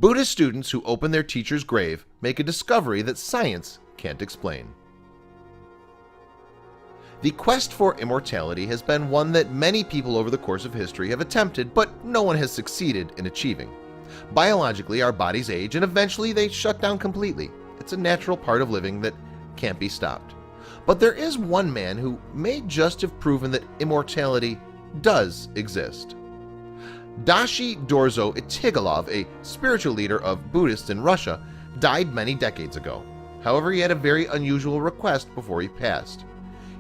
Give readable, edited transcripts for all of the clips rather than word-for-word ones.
Buddhist students who open their teacher's grave make a discovery that science can't explain. The quest for immortality has been one that many people over the course of history have attempted, but no one has succeeded in achieving. Biologically, our bodies age and eventually they shut down completely. It's a natural part of living that can't be stopped. But there is one man who may just have proven that immortality does exist. Dashi Dorzo Itigalov, a spiritual leader of Buddhists in Russia, died many decades ago. However, he had a very unusual request before he passed.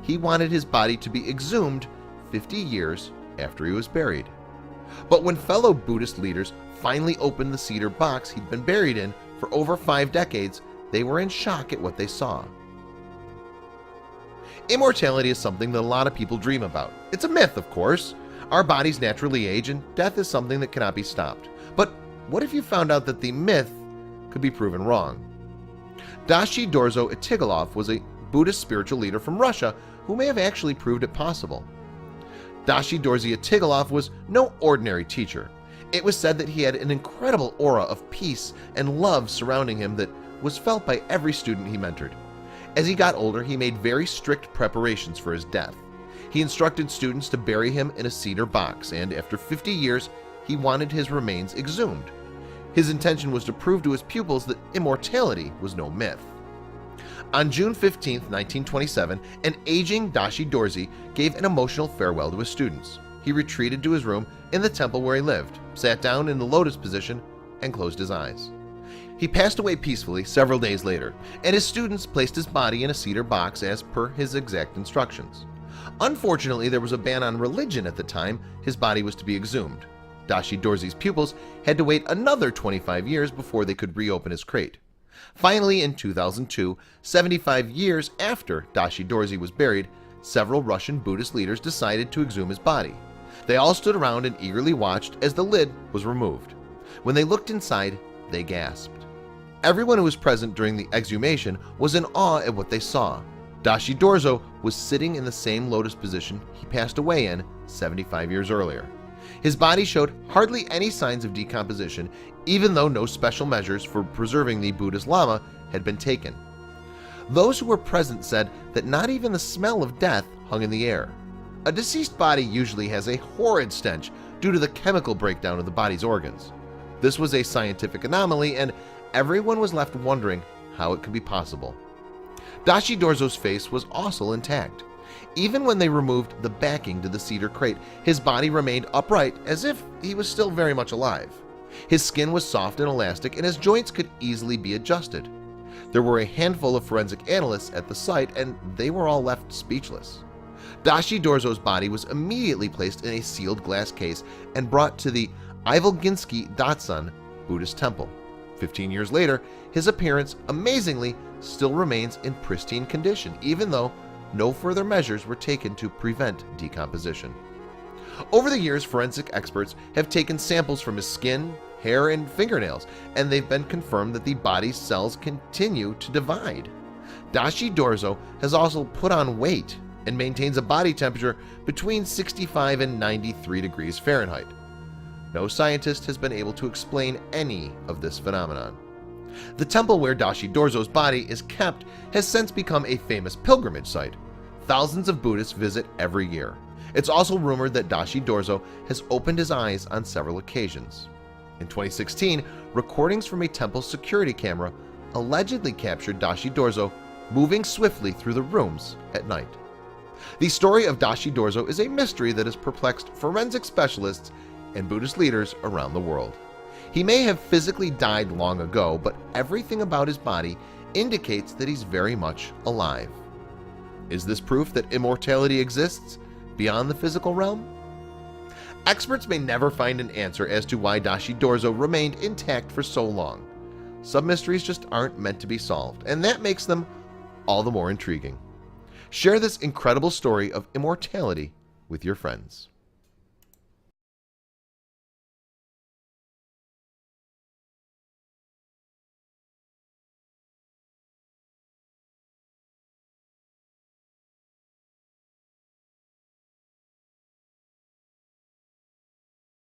He wanted his body to be exhumed 50 years after he was buried. But when fellow Buddhist leaders finally opened the cedar box he'd been buried in for over 5 decades, they were in shock at what they saw. Immortality is something that a lot of people dream about. It's a myth, of course. Our bodies naturally age and death is something that cannot be stopped. But what if you found out that the myth could be proven wrong? Dashi Dorzo Itigalov was a Buddhist spiritual leader from Russia who may have actually proved it possible. Dashi Dorzo Itigalov was no ordinary teacher. It was said that he had an incredible aura of peace and love surrounding him that was felt by every student he mentored. As he got older, he made very strict preparations for his death. He instructed students to bury him in a cedar box, and after 50 years, he wanted his remains exhumed. His intention was to prove to his pupils that immortality was no myth. On June 15, 1927, an aging Dashi Dorzi gave an emotional farewell to his students. He retreated to his room in the temple where he lived, sat down in the lotus position, and closed his eyes. He passed away peacefully several days later, and his students placed his body in a cedar box as per his exact instructions. Unfortunately, there was a ban on religion at the time his body was to be exhumed. Dashi Dorzi's pupils had to wait another 25 years before they could reopen his crate. Finally, in 2002, 75 years after Dashi Dorzi was buried, several Russian Buddhist leaders decided to exhume his body. They all stood around and eagerly watched as the lid was removed. When they looked inside, they gasped. Everyone who was present during the exhumation was in awe at what they saw. Dashi Dorzo was sitting in the same lotus position he passed away in 75 years earlier. His body showed hardly any signs of decomposition, even though no special measures for preserving the Buddhist Lama had been taken. Those who were present said that not even the smell of death hung in the air. A deceased body usually has a horrid stench due to the chemical breakdown of the body's organs. This was a scientific anomaly, and everyone was left wondering how it could be possible. Dashi Dorzo's face was also intact. Even when they removed the backing to the cedar crate, his body remained upright as if he was still very much alive. His skin was soft and elastic, and his joints could easily be adjusted. There were a handful of forensic analysts at the site, and they were all left speechless. Dashi Dorzo's body was immediately placed in a sealed glass case and brought to the Ivolginsky Datsun Buddhist temple. 15 years later, his appearance, amazingly, still remains in pristine condition, even though no further measures were taken to prevent decomposition. Over the years, forensic experts have taken samples from his skin, hair, and fingernails, and they've been confirmed that the body's cells continue to divide. Dashi Dorzo has also put on weight and maintains a body temperature between 65 and 93 degrees Fahrenheit. No scientist has been able to explain any of this phenomenon. The temple where Dashi Dorzo's body is kept has since become a famous pilgrimage site. Thousands of Buddhists visit every year. It's also rumored that Dashi Dorzo has opened his eyes on several occasions. In 2016, recordings from a temple security camera allegedly captured Dashi Dorzo moving swiftly through the rooms at night. The story of Dashi Dorzo is a mystery that has perplexed forensic specialists and Buddhist leaders around the world. He may have physically died long ago, but everything about his body indicates that he's very much alive. Is this proof that immortality exists beyond the physical realm? Experts may never find an answer as to why Dashi Dorzo remained intact for so long. Some mysteries just aren't meant to be solved, and that makes them all the more intriguing. Share this incredible story of immortality with your friends.